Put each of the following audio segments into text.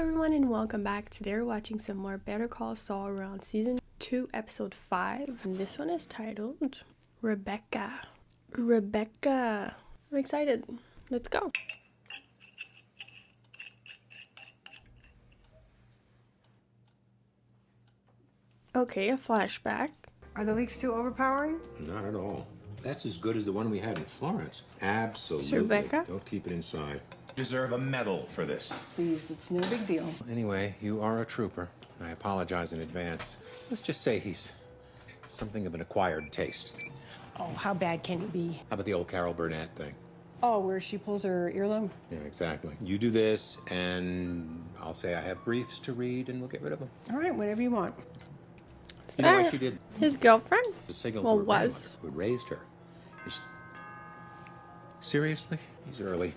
everyone and welcome back. Today we're watching some more Better Call Saul around season 2 episode 5 and this one is titled Rebecca. I'm excited. Let's go. Okay, a flashback. Are the leaks too overpowering? Not at all. That's as good as the one we had in Florence. Absolutely. Rebecca? Don't keep it inside. Deserve a medal for this. Please, it's no big deal. Anyway, you are a trooper. I apologize in advance. Let's just say he's something of an acquired taste. Oh, how bad can it be? How about the old Carol Burnett thing? Oh, where she pulls her earlobe? Yeah, exactly. You do this, and I'll say I have briefs to read, and we'll get rid of them. All right, whatever you want. You know what she did? His girlfriend? The signal Well, to her grandmother was. who had raised her. Seriously? He's early.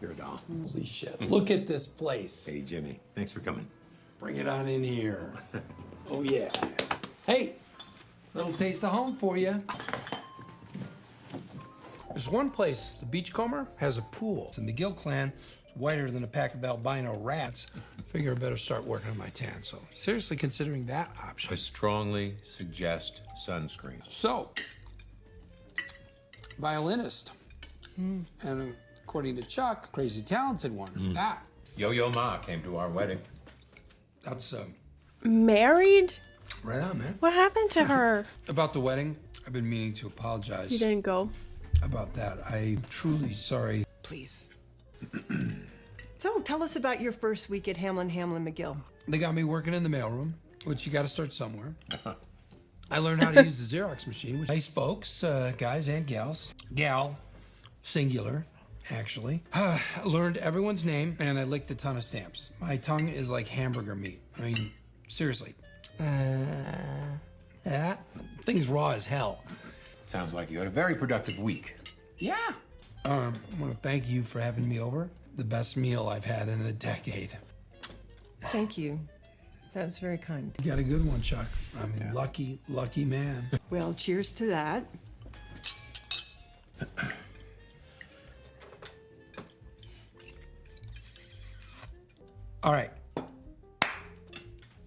You're a doll. Holy shit. Look at this place. Hey, Jimmy. Thanks for coming. Bring it on in here. Oh, yeah. Hey, little taste of home for you. There's one place, the Beachcomber, has a pool. It's in the Gill clan. It's whiter than a pack of albino rats. Figure I better start working on my tan. So, seriously considering that option. I strongly suggest sunscreen. So, violinist. And according to Chuck, crazy talented one. That. Yo-Yo Ma came to our wedding. That's Married? right on, man. What happened to her? About the wedding, I've been meaning to apologize You didn't go. about that. I'm truly sorry. Please. So, tell us about your first week at Hamlin McGill. They got me working in the mailroom, which you got to start somewhere. I learned how to use the Xerox machine, which nice folks, guys and gals. Gal, singular, actually. I learned everyone's name, and I licked a ton of stamps. My tongue is like hamburger meat. I mean, seriously. That thing's raw as hell. Sounds like you had a very productive week. Yeah. I want to thank you for having me over. The best meal I've had in a decade. Thank you. That was very kind. You got a good one, Chuck. I mean, lucky man. Well, cheers to that. All right.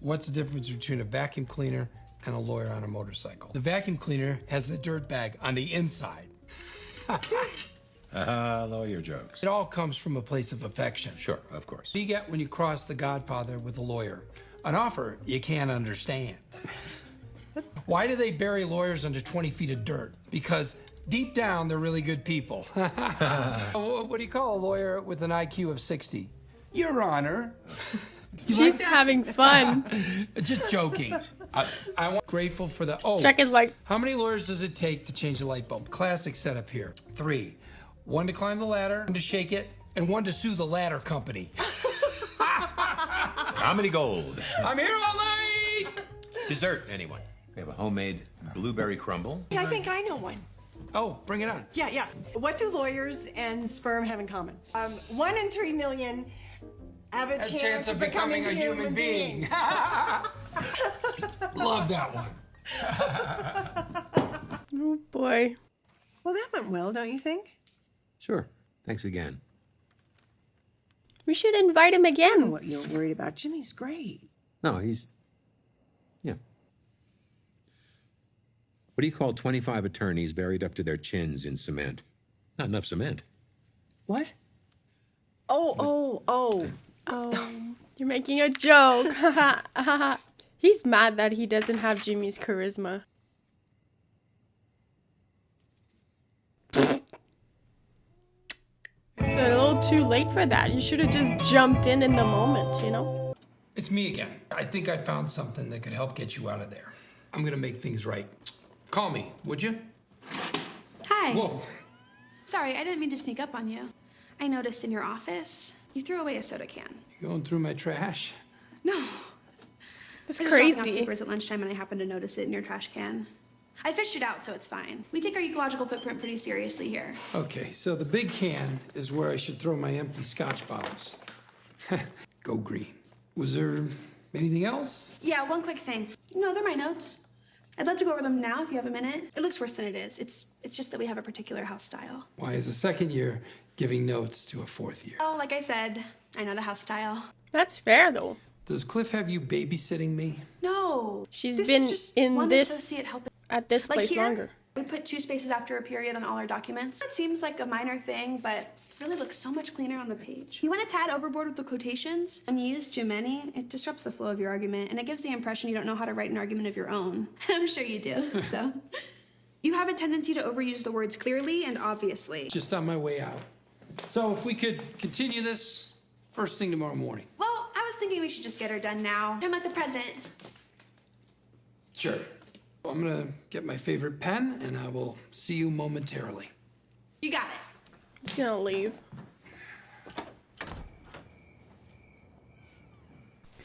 What's the difference between a vacuum cleaner and a lawyer on a motorcycle? The vacuum cleaner has the dirt bag on the inside. Lawyer jokes. It all comes from a place of affection. Sure, of course. What do you get when you cross the Godfather with a lawyer? An offer you can't understand. Why do they bury lawyers under 20 feet of dirt? Because deep down, they're really good people. What do you call a lawyer with an IQ of 60? Your Honor. She's having fun. Just joking. I'm grateful for the... Oh, Chuck is like, how many lawyers does it take to change a light bulb? Classic setup here. 3. 1 to climb the ladder, 1 to shake it, and 1 to sue the ladder company. Comedy gold. I'm here all night! Dessert, anyone? We have a homemade blueberry crumble. I think I know one. Oh, bring it on. Yeah. What do lawyers and sperm have in common? 1 in 3 million have a chance of becoming a human being. Love that one. oh boy. Well, that went well, don't you think? Sure. Thanks again. We should invite him I don't know again. what you're worried about. Jimmy's great. No, he's... Yeah. What do you call 25 attorneys buried up to their chins in cement? Not enough cement. What? Oh. Oh, you're making a joke. He's mad that he doesn't have Jimmy's charisma. It's a little too late for that. You should have just jumped in the moment, you know? It's me again. I think I found something that could help get you out of there. I'm gonna make things right. Call me, would you? Hi. Whoa. Sorry, I didn't mean to sneak up on you. I noticed in your office, you threw away a soda can. You going through my trash? No. That's I was dropping off crazy. papers at lunchtime and I happened to notice it in your trash can. I fished it out, so it's fine. We take our ecological footprint pretty seriously here. Okay, so the big can is where I should throw my empty scotch bottles. Go green. Was there anything else? Yeah, one quick thing. No, they're my notes. I'd love to go over them now if you have a minute. It looks worse than it is. It's just that we have a particular house style. Why is a second year giving notes to a fourth year? Oh, like I said, I know the house style. That's fair though. Does Cliff have you babysitting me? No. She's This been is just in one this associate helping. at this Like place here, longer. we put 2 spaces after a period on all our documents. It seems like a minor thing, but it really looks so much cleaner on the page. You went a tad overboard with the quotations. When you use too many, it disrupts the flow of your argument, and it gives the impression you don't know how to write an argument of your own. I'm sure you do, so. You have a tendency to overuse the words clearly and obviously. Just on my way out. So if we could continue this first thing tomorrow morning. Well, I was thinking we should just get her done now. I'm at the present. Sure. I'm gonna get my favorite pen, and I will see you momentarily. You got it. He's gonna leave.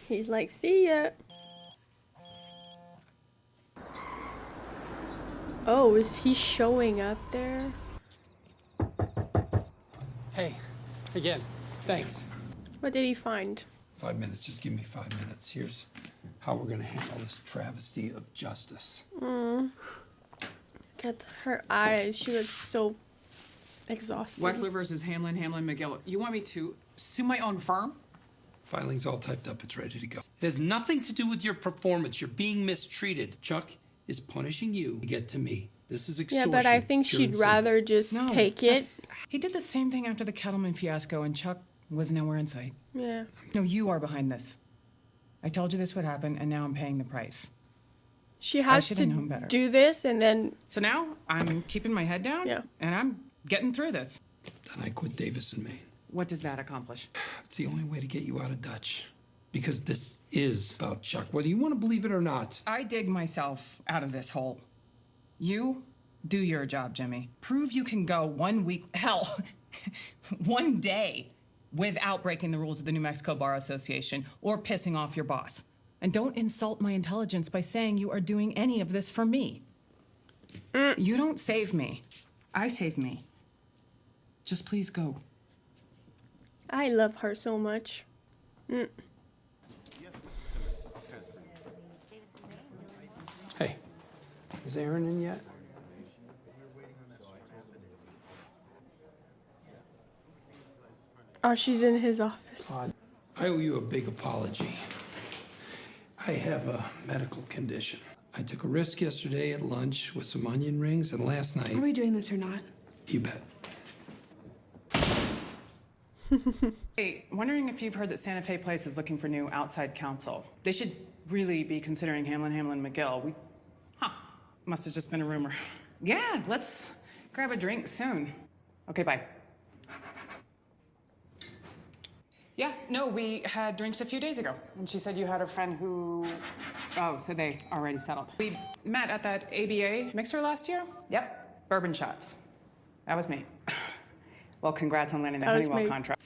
He's like, see ya. Oh, is he showing up there? Hey, again, thanks. What did he find? 5 minutes, just give me 5 minutes. Here's how we're gonna handle this travesty of justice. Look at her eyes. She looks so exhausted. Wexler versus Hamlin, McGill. You want me to sue my own firm? Filing's all typed up, it's ready to go. It has nothing to do with your performance. You're being mistreated. Chuck is punishing you to get to me. This is Yeah, extortion. but I think pure and she'd simple. rather just take it. He did the same thing after the Kettleman fiasco, and Chuck was nowhere in sight. Yeah. No, you are behind this. I told you this would happen, and now I'm paying the price. She has should to have known better. do this and then So now I'm keeping my head down, Yeah. and I'm getting through this. Then I quit Davis and Maine. What does that accomplish? It's the only way to get you out of Dutch. Because this is about Chuck, whether you want to believe it or not. I dig myself out of this hole. You do your job, Jimmy. Prove you can go 1 week, hell, 1 day without breaking the rules of the New Mexico Bar Association or pissing off your boss. And don't insult my intelligence by saying you are doing any of this for me. You don't save me. I save me. Just please go. I love her so much. Hey, is Aaron in yet? Oh, she's in his office. I owe you a big apology. I have a medical condition. I took a risk yesterday at lunch with some onion rings, and last night... Are we doing this or not? You bet. Hey, wondering if you've heard that Santa Fe Place is looking for new outside counsel. They should really be considering Hamlin, McGill. Must have just been a rumor. Yeah, let's grab a drink soon. Okay, bye. Yeah, no, we had drinks a few days ago, and she said you had a friend who... Oh, so they already settled. We met at that ABA mixer last year? Yep, bourbon shots. That was me. Well, congrats on landing the That was Honeywell me. contract.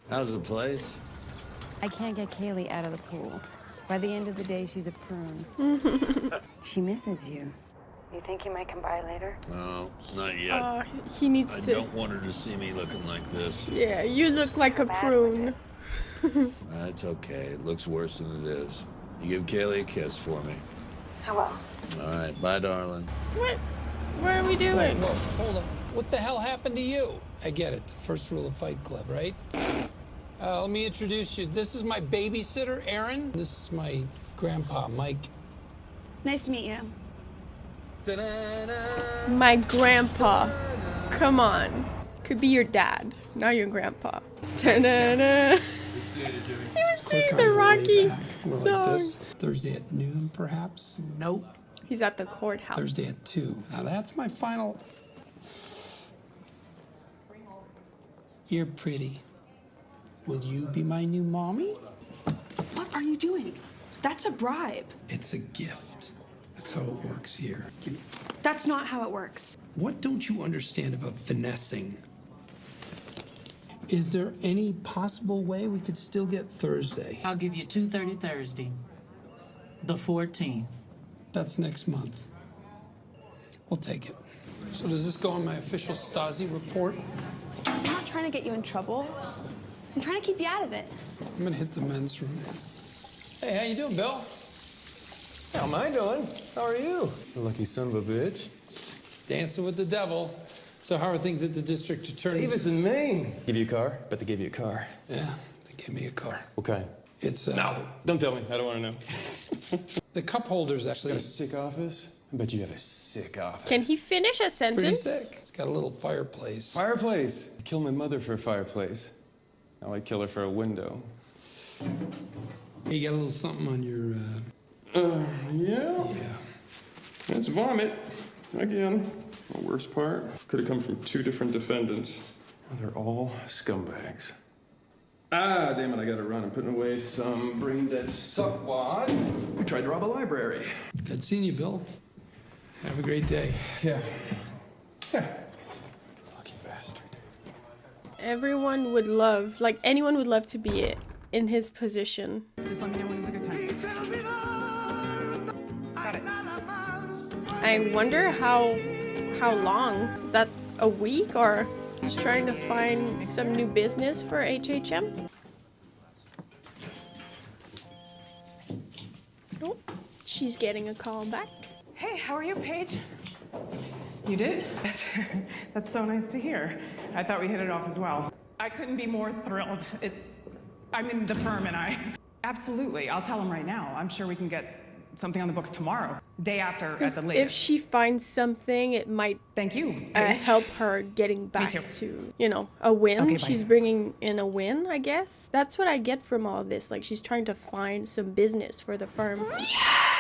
How's the place? I can't get Kaylee out of the pool. By the end of the day, she's a prune. She misses you. You think you might come by later? No, not yet. He needs I to. don't want her to see me looking like this. Yeah, you look like a prune. That's okay. It looks worse than it is. You give Kaylee a kiss for me. I will. All right, bye, darling. What? What are we doing? Whoa, hold on. What the hell happened to you? I get it. The first rule of Fight Club, right? Let me introduce you. This is my babysitter, Aaron. This is my grandpa, Mike. Nice to meet you. My grandpa. Come on. Could be your dad, not your grandpa. Ta-da-da. He was singing the Rocky More song. like this. Thursday at noon, perhaps? Nope. He's at the courthouse. Thursday at 2. Now that's my final... You're pretty. Will you be my new mommy? What are you doing? That's a bribe. It's a gift. That's how it works here. That's not how it works. What don't you understand about finessing? Is there any possible way we could still get Thursday? I'll give you 2:30 Thursday, the 14th. That's next month. We'll take it. So does this go on my official Stasi report? I'm not trying to get you in trouble. I'm trying to keep you out of it. I'm gonna hit the men's room. Hey, how you doing, Bill? How am I doing? How are you? Lucky son of a bitch. Dancing with the devil. So how are things at the district attorney's? Davis in Maine. Give you a car? Bet they gave you a car. Yeah, they gave me a car. What kind? It's No, don't tell me. I don't want to know. The cup holder's actually Got a sick office? I bet you have a sick office. Can he finish a pretty sentence? sick. It's got a little fireplace. Fireplace. I killed my mother for a fireplace. Now I kill her for a window. You got a little something on your, Yeah. yeah. That's vomit. Again. The worst part could have come from 2 different defendants. They're all scumbags. Ah, damn it, I gotta run. I'm putting away some brain-dead suckwad. We tried to rob a library. Good seeing you, Bill. Have a great day. Yeah. Lucky bastard. Everyone would love, like anyone would love to be in his position. Just let me know when is a good time. Got it. I wonder how long? Is that a week, or he's trying to find some new business for HHM? Oh, she's getting a call back. Hey, how are you, Paige? You did? That's so nice to hear. I thought we hit it off as well. I couldn't be more thrilled. I mean, the firm and I. Absolutely. I'll tell him right now. I'm sure we can get something on the books tomorrow. Day after at the latest. If she finds something, it might Thank you, Paige. help her getting back to, you know, a win. Okay, bye. She's bringing in a win, I guess. That's what I get from all this. Like, she's trying to find some business for the firm. Yes!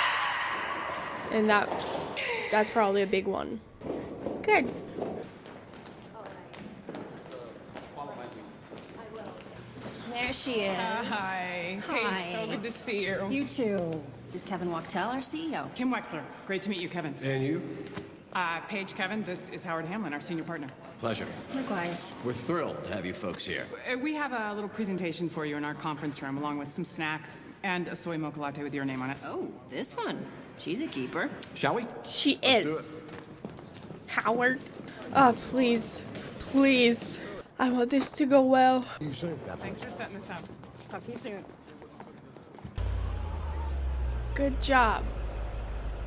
And that's probably a big one. Good. There she is. Hi. Paige, so good to see you. You too. Is Kevin Wachtel our CEO? Kim Wexler. Great to meet you, Kevin. And you? Paige, Kevin, this is Howard Hamlin, our senior partner. Pleasure. Likewise. We're thrilled to have you folks here. We have a little presentation for you in our conference room, along with some snacks and a soy mocha latte with your name on it. Oh, this one. She's a keeper. Shall we? She Let's do is. Howard. Oh, please. Please. I want this to go well. Thanks for setting this up. Talk to you soon. Good job.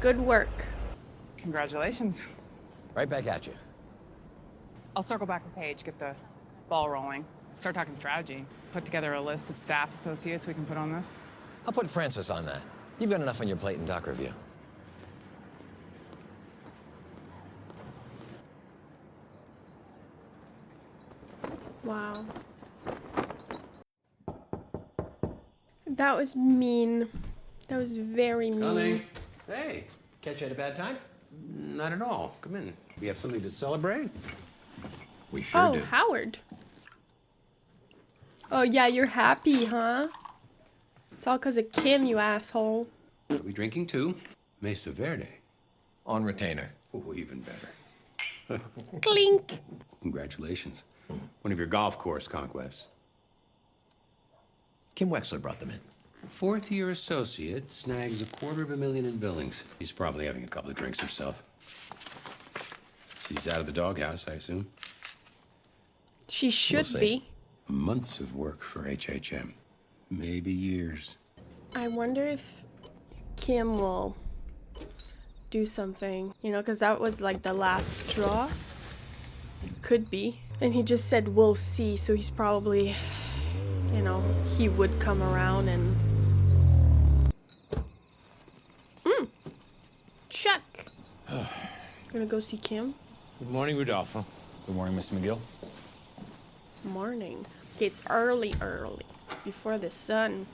Good work. Congratulations. Right back at you. I'll circle back with Paige, get the ball rolling, start talking strategy, put together a list of staff associates we can put on this. I'll put Francis on that. You've got enough on your plate in doc review. Wow. That was mean. That was very mean. Coming. Hey, catch you at a bad time? Not at all. Come in. We have something to celebrate? We sure Oh, do. Howard. Oh, yeah, you're happy, huh? It's all because of Kim, you asshole. Are we drinking too? Mesa Verde. On retainer. Oh, even better. Clink. Congratulations. One of your golf course conquests. Kim Wexler brought them in. Fourth-year associate snags $250,000 in billings. She's probably having a couple of drinks herself. She's out of the doghouse, I assume. She should see. be. Months of work for HHM. Maybe years. I wonder if Kim will do something, you know, because that was like the last straw. Could be. And he just said, we'll see, so he's probably, you know, he would come around and... Chuck! Gonna go see Kim? Good morning, Rodolfo. Good morning, Mr. McGill. Morning. Okay, it's early, before the sun.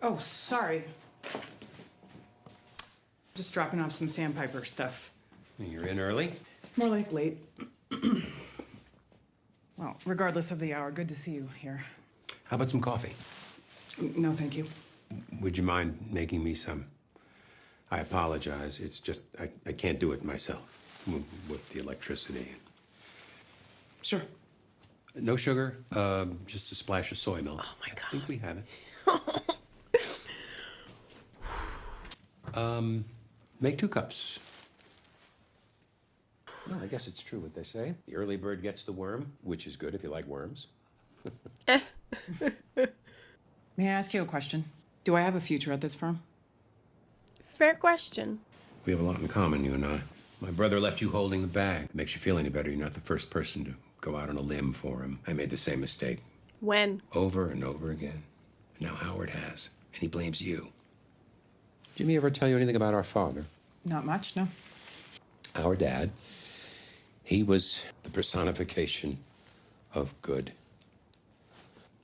Oh, sorry. Just dropping off some sandpiper stuff. You're in early? More like late. Well, regardless of the hour, good to see you here. How about some coffee? No, thank you. Would you mind making me some? I apologize. It's just, I can't do it myself with the electricity. Sure. No sugar, just a splash of soy milk. Oh my God. I think we have it. Make 2 cups. Well, I guess it's true what they say. The early bird gets the worm, which is good if you like worms. May I ask you a question? Do I have a future at this firm? Fair question. We have a lot in common, you and I. My brother left you holding the bag. It makes you feel any better. You're not the first person to go out on a limb for him. I made the same mistake. When? Over and over again. Now Howard has, and he blames you. Jimmy ever tell you anything about our father? Not much, no. Our dad, he was the personification of good.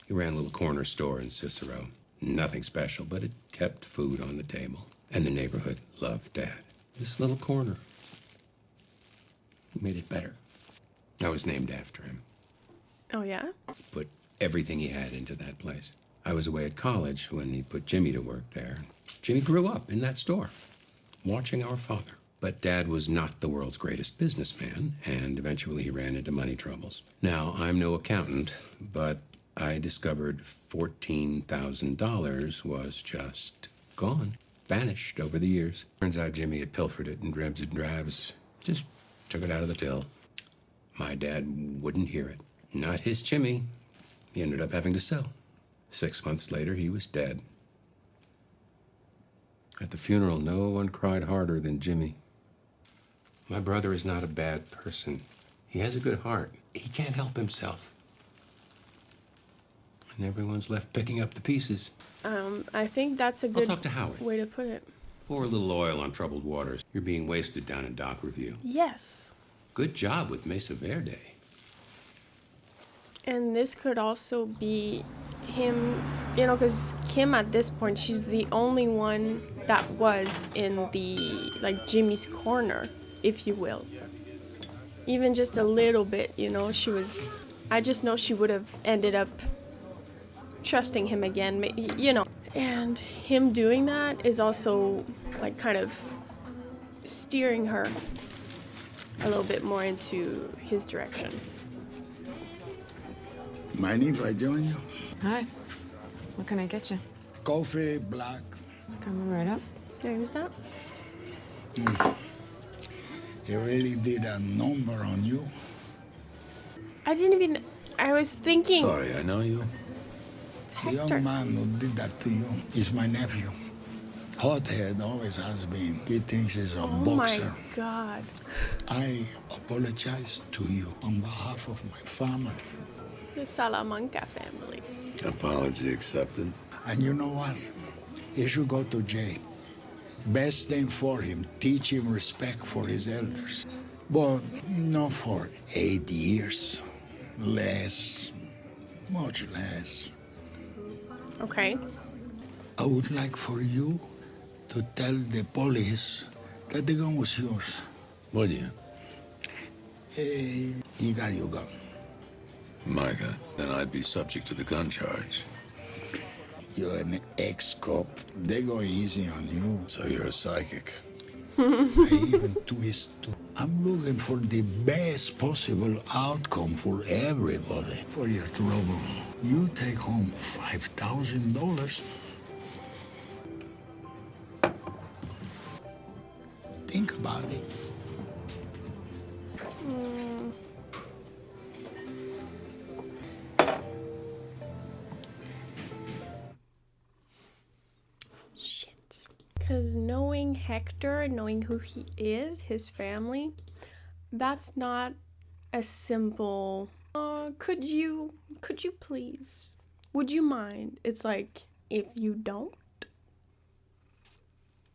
He ran a little corner store in Cicero. Nothing special, but it kept food on the table. And the neighborhood loved Dad. This little corner. He made it better. I was named after him. Oh, yeah? Put everything he had into that place. I was away at college when he put Jimmy to work there. Jimmy grew up in that store, watching our father. But Dad was not the world's greatest businessman, and eventually he ran into money troubles. Now, I'm no accountant, but I discovered $14,000 was just gone, vanished over the years. Turns out Jimmy had pilfered it in dribs and drabs, just took it out of the till. My dad wouldn't hear it. Not his Jimmy. He ended up having to sell. 6 months later, he was dead. At the funeral, no one cried harder than Jimmy. My brother is not a bad person. He has a good heart. He can't help himself. And everyone's left picking up the pieces. I think that's a good talk to Howard. way to put it. Pour a little oil on troubled waters. You're being wasted down in doc review. Yes. Good job with Mesa Verde. And this could also be him, you know, because Kim at this point, she's the only one that was in the, like, Jimmy's corner, if you will. Even just a little bit, you know, she was, I just know she would have ended up trusting him again, you know. And him doing that is also, like, kind of steering her a little bit more into his direction. Mind if I join you? Hi. What can I get you? Coffee, black. It's coming right up. Yeah, who's that? He really did a number on you. I didn't even, I was thinking. Sorry, I know you. It's The Hector. young man who did that to you is my nephew. Hothead always has been. He thinks he's a boxer. Oh my God. I apologize to you on behalf of my family. The Salamanca family. Apology accepted. And you know what? He should go to jail. Best thing for him, teach him respect for his elders. But not for 8 years. Less, much less. Okay. I would like for you to tell the police that the gun was yours. Would you? You got your gun. My gun. Then I'd be subject to the gun charge. You're an ex-cop. They go easy on you. So you're a psychic. I even twist too. I'm looking for the best possible outcome for everybody. For your trouble, you take home $5,000. Think about it. Shit. Because knowing Hector, knowing who he is, his family, that's not a simple, could you please? Would you mind? It's like, if you don't,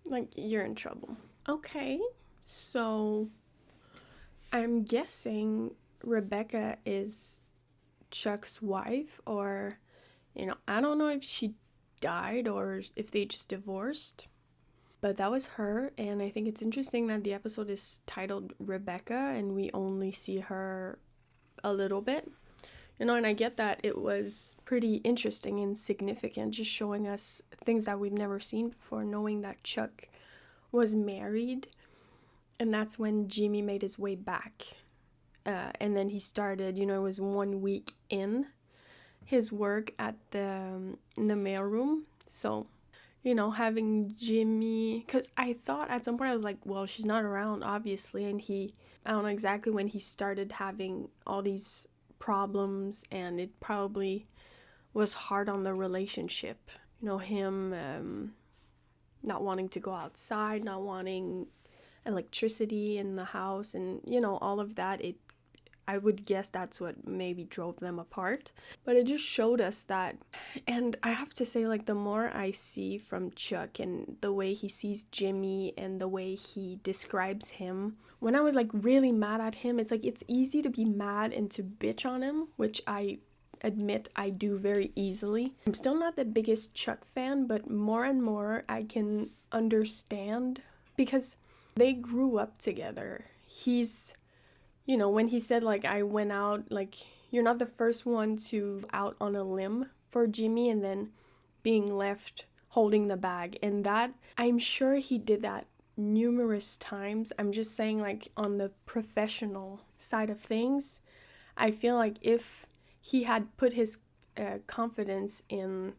like, you're in trouble. Okay, so I'm guessing Rebecca is Chuck's wife, or, you know, I don't know if she died or if they just divorced, but that was her. And I think it's interesting that the episode is titled Rebecca and we only see her a little bit, you know. And I get that it was pretty interesting and significant, just showing us things that we've never seen before, knowing that Chuck was married, and that's when Jimmy made his way back, and then he started, you know, it was 1 week in his work at in the mailroom. So you know, having Jimmy, because I thought at some point I was like, well, she's not around, obviously, and I don't know exactly when he started having all these problems, and it probably was hard on the relationship. You know, him not wanting to go outside, not wanting electricity in the house, and, you know, all of that. I would guess that's what maybe drove them apart. But it just showed us that, and I have to say, like, the more I see from Chuck and the way he sees Jimmy and the way he describes him, when I was like really mad at him, it's like it's easy to be mad and to bitch on him, which I admit I do very easily. I'm still not the biggest Chuck fan, but more and more I can understand because they grew up together. He's, you know, when he said, like, I went out, like, you're not the first one to out on a limb for Jimmy and then being left holding the bag. And that, I'm sure he did that numerous times. I'm just saying, like, on the professional side of things, I feel like if he had put his confidence in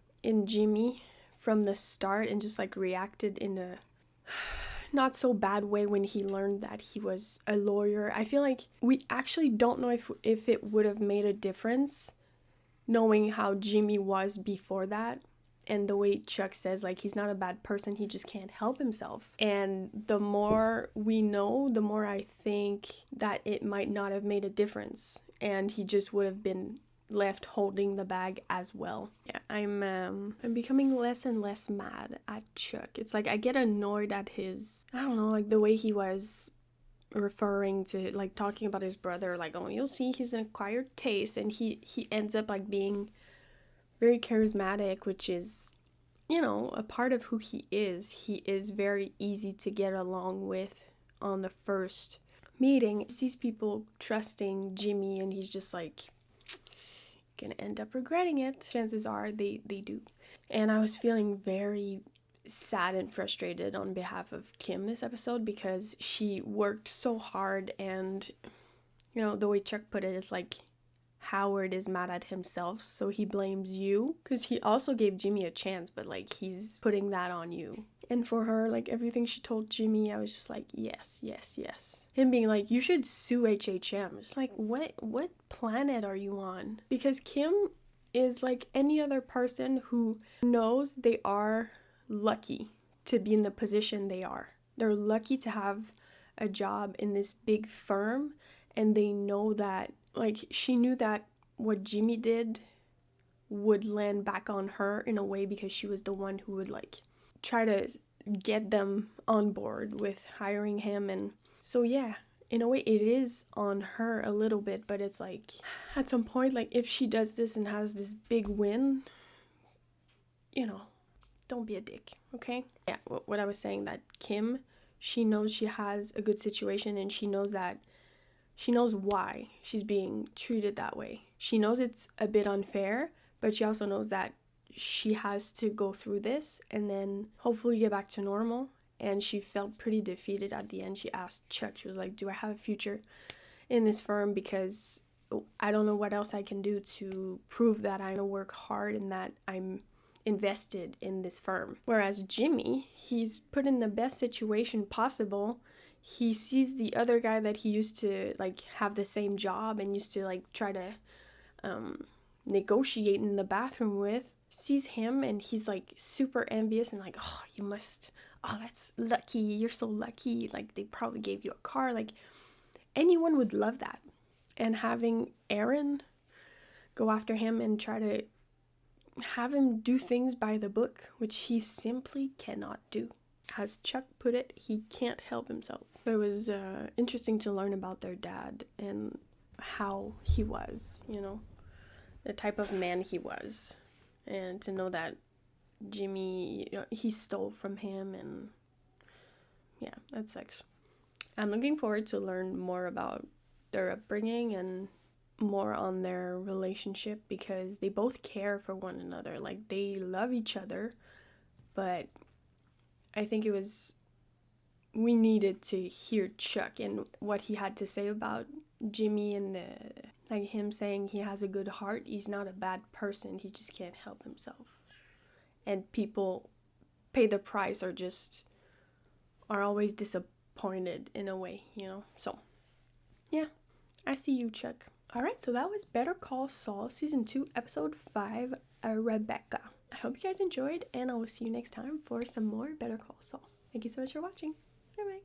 Jimmy from the start and just, like, reacted in a not so bad way when he learned that he was a lawyer, I feel like we actually don't know if it would have made a difference knowing how Jimmy was before that, and the way Chuck says, like, he's not a bad person, he just can't help himself. And the more we know, the more I think that it might not have made a difference, and he just would have been left holding the bag as well. Yeah, I'm becoming less and less mad at Chuck. It's like I get annoyed at his, I don't know, like the way he was referring to, like, talking about his brother, like, oh, you'll see he's an acquired taste, and he ends up, like, being very charismatic, which is, you know, a part of who he is. He is very easy to get along with on the first meeting. He sees people trusting Jimmy, and he's just like, gonna end up regretting it. Chances are they do. And I was feeling very sad and frustrated on behalf of Kim this episode because she worked so hard, and, you know, the way Chuck put it is like Howard is mad at himself, so he blames you, because he also gave Jimmy a chance, but, like, he's putting that on you. And for her, like, everything she told Jimmy, I was just like, yes, yes, yes. Him being like, you should sue HHM. It's like, what planet are you on? Because Kim is like any other person who knows they are lucky to be in the position they are. They're lucky to have a job in this big firm, and they know that, like, she knew that what Jimmy did would land back on her in a way, because she was the one who would, like, try to get them on board with hiring him. And so, yeah, in a way it is on her a little bit, but it's like, at some point, like, if she does this and has this big win, you know, don't be a dick, okay? Yeah, what I was saying, that Kim, she knows she has a good situation, and she knows why she's being treated that way. She knows it's a bit unfair, but she also knows that she has to go through this and then hopefully get back to normal. And she felt pretty defeated at the end. She asked Chuck, she was like, do I have a future in this firm? Because I don't know what else I can do to prove that I'm gonna work hard and that I'm invested in this firm. Whereas Jimmy, he's put in the best situation possible. He sees the other guy that he used to, like, have the same job and used to, like, try to negotiate in the bathroom with, sees him, and he's, like, super envious and like, oh, that's lucky, you're so lucky, like, they probably gave you a car. Like, anyone would love that. And having Aaron go after him and try to have him do things by the book, which he simply cannot do. As Chuck put it, he can't help himself. It was interesting to learn about their dad and how he was, you know, the type of man he was. And to know that Jimmy, you know, he stole from him, and yeah, that sucks. I'm looking forward to learn more about their upbringing and more on their relationship, because they both care for one another. Like, they love each other, but I think we needed to hear Chuck and what he had to say about Jimmy, and like him saying he has a good heart. He's not a bad person. He just can't help himself. And people pay the price or just are always disappointed in a way, you know? So, yeah, I see you, Chuck. Alright, so that was Better Call Saul Season 2, Episode 5, Rebecca. I hope you guys enjoyed, and I will see you next time for some more Better Call Saul. Thank you so much for watching. Bye-bye.